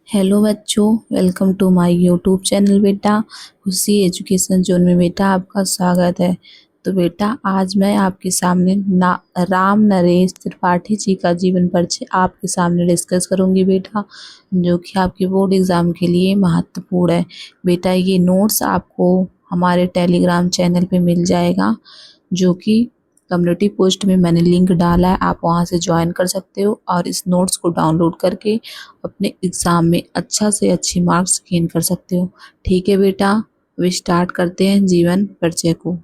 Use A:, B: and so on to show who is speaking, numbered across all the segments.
A: Hello बच्चों, welcome to my YouTube channel बेटा। Khushi education zone में बेटा आपका स्वागत है। तो बेटा आज मैं आपके सामने राम नरेश त्रिपाठी जी का जीवन परिचय आपके सामने डिस्कस करूंगी बेटा, जो कि आपके बोर्ड एग्जाम के लिए महत्वपूर्ण है। बेटा ये नोट्स आपको हमारे टेलीग्राम चैनल पे मिल जाएगा, जो कि कम्युनिटी पोस्ट में मैंने लिंक डाला है, आप वहां से ज्वाइन कर सकते हो और इस नोट्स को डाउनलोड करके अपने एग्ज़ाम में अच्छा से अच्छी मार्क्स गेन कर सकते हो। ठीक है बेटा, अब स्टार्ट करते हैं जीवन परिचय को।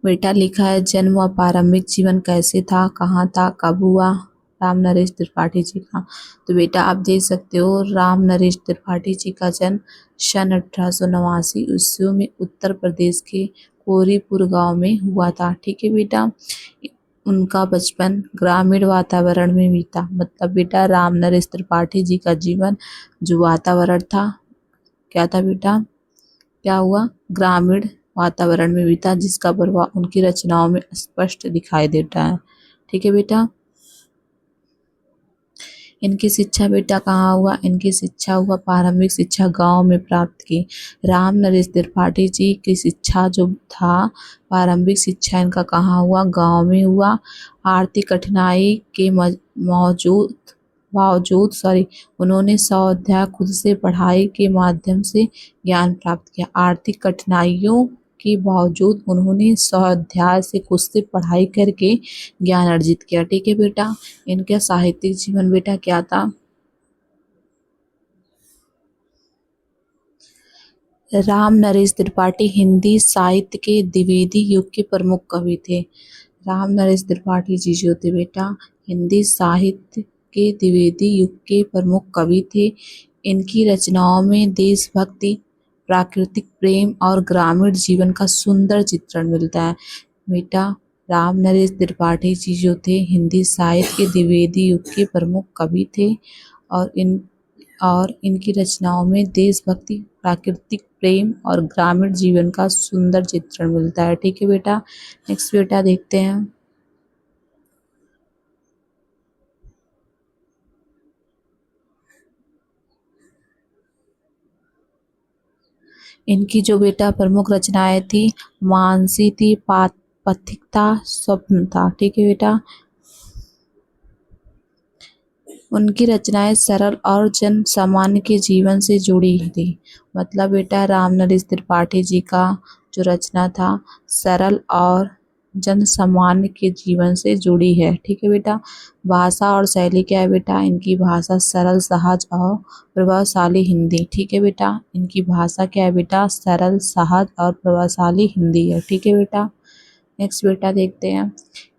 A: बेटा लिखा है, जन्म व प्रारंभिक जीवन कैसे था, कहाँ था, कब हुआ। राम नरेश त्रिपाठी जी का। तो बेटा आप देख सकते हो, राम नरेश त्रिपाठी जी का जन्म सन 1889 ईस्वी में उत्तर प्रदेश के कोरीपुर गांव में हुआ था। ठीक है बेटा, उनका बचपन ग्रामीण वातावरण में बीता। मतलब बेटा राम नरेश त्रिपाठी जी का जीवन जो वातावरण था, क्या था बेटा, क्या हुआ, ग्रामीण वातावरण में बीता, जिसका प्रभाव उनकी रचनाओं में स्पष्ट दिखाई देता है। ठीक है बेटा, इनकी शिक्षा बेटा कहाँ हुआ, इनकी शिक्षा हुआ प्रारंभिक शिक्षा गांव में प्राप्त की। राम नरेश त्रिपाठी जी की शिक्षा जो था, प्रारंभिक शिक्षा इनका कहाँ हुआ, गांव में हुआ। आर्थिक कठिनाई के बावजूद उन्होंने स्वाध्याय खुद से पढ़ाई के माध्यम से ज्ञान प्राप्त किया। आर्थिक कठिनाइयों के बावजूद उन्होंने स्वाध्याय से खुद से पढ़ाई करके ज्ञान अर्जित किया। ठीक है बेटा, इनका साहित्यिक जीवन बेटा क्या था। राम नरेश त्रिपाठी हिंदी साहित्य के द्विवेदी युग के प्रमुख कवि थे। राम नरेश त्रिपाठी जी जो थे बेटा, हिंदी साहित्य के द्विवेदी युग के प्रमुख कवि थे। इनकी रचनाओं में देशभक्ति, प्राकृतिक प्रेम और ग्रामीण जीवन का सुंदर चित्रण मिलता है। बेटा राम नरेश त्रिपाठी जी जो थे, हिंदी साहित्य के द्विवेदी युग के प्रमुख कवि थे और इनकी रचनाओं में देशभक्ति, प्राकृतिक प्रेम और ग्रामीण जीवन का सुंदर चित्रण मिलता है। ठीक है बेटा, नेक्स्ट बेटा देखते हैं। इनकी जो बेटा प्रमुख रचनाएं थी, मानसी थी, पथिकता, स्वप्न था। ठीक है बेटा, उनकी रचनाएं सरल और जन सामान्य के जीवन से जुड़ी थी। मतलब बेटा राम नरेश त्रिपाठी जी का जो रचना था, सरल और जन सामान्य के जीवन से जुड़ी है। ठीक है बेटा, भाषा और शैली क्या है बेटा, इनकी भाषा सरल, सहज और प्रभावशाली हिंदी। ठीक है बेटा, इनकी भाषा क्या है बेटा, सरल, सहज और प्रभावशाली हिंदी है। ठीक है बेटा, नेक्स्ट बेटा देखते हैं।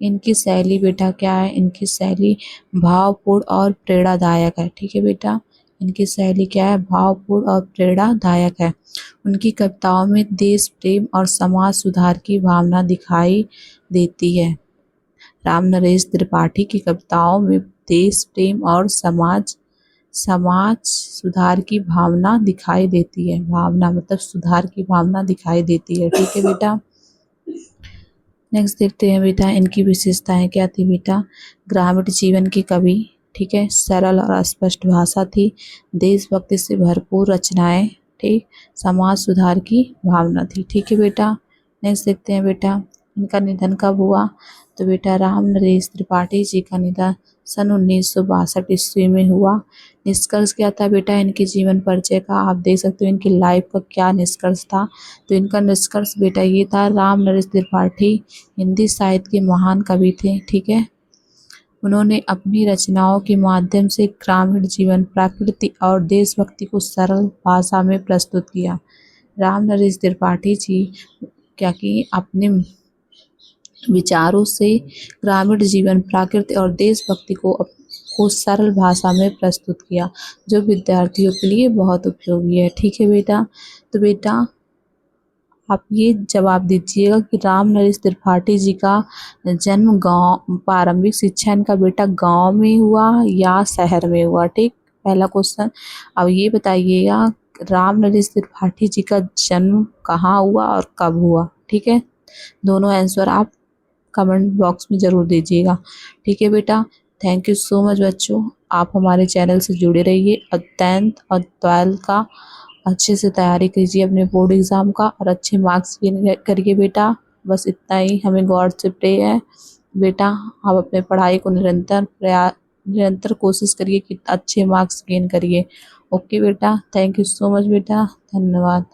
A: इनकी शैली बेटा क्या है, इनकी शैली भावपूर्ण और प्रेरणादायक है। ठीक है बेटा, इनकी शैली क्या है, भावपूर्ण और प्रेरणादायक है। उनकी कविताओं में देश प्रेम और समाज सुधार की भावना दिखाई देती है। राम नरेश त्रिपाठी की कविताओं में देश प्रेम और समाज समाज सुधार की भावना दिखाई देती है। भावना मतलब सुधार की भावना दिखाई देती है। ठीक है बेटा, नेक्स्ट देखते हैं बेटा, इनकी विशेषताएं क्या थी बेटा। ग्रामीण जीवन के कवि, ठीक है, सरल और स्पष्ट भाषा थी, देशभक्ति से भरपूर रचनाएं, ठीक, समाज सुधार की भावना थी। ठीक है बेटा, नेक्स्ट देखते हैं बेटा, इनका निधन कब हुआ। तो बेटा राम नरेश त्रिपाठी जी का निधन सन 1962 ईस्वी में हुआ। निष्कर्ष क्या था बेटा इनके जीवन परिचय का, आप देख सकते हो इनकी लाइफ का क्या निष्कर्ष था। तो इनका निष्कर्ष बेटा ये था, राम नरेश त्रिपाठी हिंदी साहित्य के महान कवि थे। ठीक है, उन्होंने अपनी रचनाओं के माध्यम से ग्रामीण जीवन, प्रकृति और देशभक्ति को सरल भाषा में प्रस्तुत किया। राम नरेश त्रिपाठी जी क्या कि अपने विचारों से ग्रामीण जीवन, प्रकृति और देशभक्ति को सरल भाषा में प्रस्तुत किया, जो विद्यार्थियों के लिए बहुत उपयोगी है। ठीक है बेटा, तो बेटा आप ये जवाब दीजिएगा कि राम नरेश त्रिपाठी जी का जन्म गांव, प्रारंभिक शिक्षा इनका बेटा गांव में हुआ या शहर में हुआ। ठीक, पहला क्वेश्चन। अब ये बताइएगा राम नरेश त्रिपाठी जी का जन्म कहाँ हुआ और कब हुआ। ठीक है, दोनों आंसर आप कमेंट बॉक्स में ज़रूर दीजिएगा। ठीक है बेटा, थैंक यू सो मच बच्चों। आप हमारे चैनल से जुड़े रहिए और 10th और 12th का अच्छे से तैयारी कीजिए अपने बोर्ड एग्ज़ाम का और अच्छे मार्क्स गेन करिए बेटा। बस इतना ही हमें गॉड से प्रे है बेटा। आप अपने पढ़ाई को निरंतर कोशिश करिए कि अच्छे मार्क्स गेन करिए। ओके बेटा, थैंक यू सो मच बेटा, धन्यवाद।